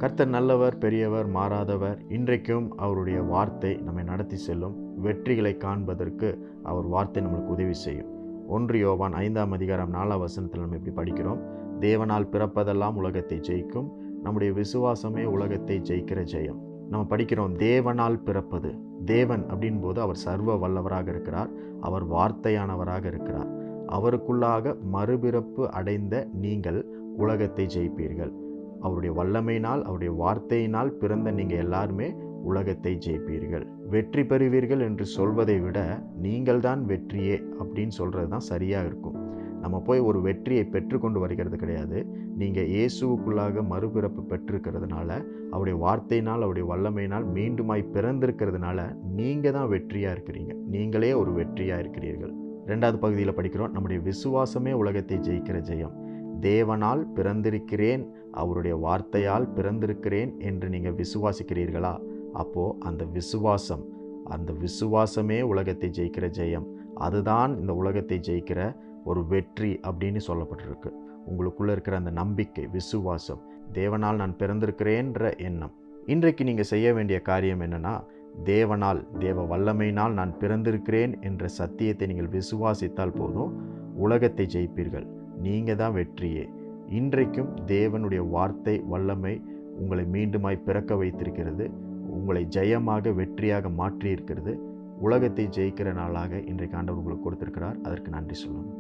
கர்த்தர் நல்லவர், பெரியவர், மாறாதவர். இன்றைக்கும் அவருடைய வார்த்தை நம்மை நடத்தி செல்லும். வெற்றிகளை காண்பதற்கு அவர் வார்த்தை நம்மளுக்கு உதவி செய்யும். 1 யோவான் 5ஆம் அதிகாரம் 4ஆம் வசனத்தில் நம்ம இப்படி படிக்கிறோம். தேவனால் பிறப்பதெல்லாம் உலகத்தை ஜெயிக்கும், நம்முடைய விசுவாசமே உலகத்தை ஜெயிக்கிற ஜெயம். நம்ம படிக்கிறோம் தேவனால் பிறப்பது. தேவன் அப்படின் போது அவர் சர்வ வல்லவராக இருக்கிறார். அவர் வார்த்தையானவராக இருக்கிறார். அவருக்குள்ளாக மறுபிறப்பு அடைந்த நீங்கள் உலகத்தை ஜெயிப்பீர்கள். அவருடைய வல்லமையினால், அவருடைய வார்த்தையினால் பிறந்த நீங்கள் எல்லாருமே உலகத்தை ஜெயிப்பீர்கள், வெற்றி பெறுவீர்கள் என்று சொல்வதை விட நீங்கள் தான் வெற்றியே அப்படின்னு சொல்கிறது தான் சரியாக இருக்கும். நம்ம போய் ஒரு வெற்றியை பெற்றுக்கொண்டு வருகிறது கிடையாது. நீங்கள் இயேசுவுக்குள்ளாக மறுபிறப்பு பெற்றிருக்கிறதுனால, அவருடைய வார்த்தையினால், அவருடைய வல்லமையினால் மீண்டுமாய் பிறந்திருக்கிறதுனால நீங்கள் தான் வெற்றியாக இருக்கிறீங்க. நீங்களே ஒரு வெற்றியாக இருக்கிறீர்கள். 2வது பகுதியில் படிக்கிறோம், நம்முடைய விசுவாசமே உலகத்தை ஜெயிக்கிற ஜெயம். தேவனால் பிறந்திருக்கிறேன், அவருடைய வார்த்தையால் பிறந்திருக்கிறேன் என்று நீங்கள் விசுவாசிக்கிறீர்களா? அப்போது அந்த விசுவாசமே உலகத்தை ஜெயிக்கிற ஜெயம். அதுதான் இந்த உலகத்தை ஜெயிக்கிற ஒரு வெற்றி அப்படின்னு சொல்லப்பட்டிருக்கு. உங்களுக்குள்ளே இருக்கிற அந்த நம்பிக்கை, விசுவாசம், தேவனால் நான் பிறந்திருக்கிறேன்ற எண்ணம். இன்றைக்கு நீங்கள் செய்ய வேண்டிய காரியம் என்னென்னா, தேவனால், தேவ வல்லமையினால் நான் பிறந்திருக்கிறேன் என்ற சத்தியத்தை நீங்கள் விசுவாசித்தால் போதும், உலகத்தை ஜெயிப்பீர்கள். நீங்கள் தான் வெற்றியே. இன்றைக்கும் தேவனுடைய வார்த்தை வல்லமை உங்களை மீண்டுமாய் பிறக்க வைத்திருக்கிறது. உங்களை ஜெயமாக, வெற்றியாக மாற்றியிருக்கிறது. உலகத்தை ஜெயிக்கிற நாளாக இன்றைக்கு ஆண்டவர் உங்களுக்கு கொடுத்திருக்கிறார். அதற்கு நன்றி சொல்லணும்.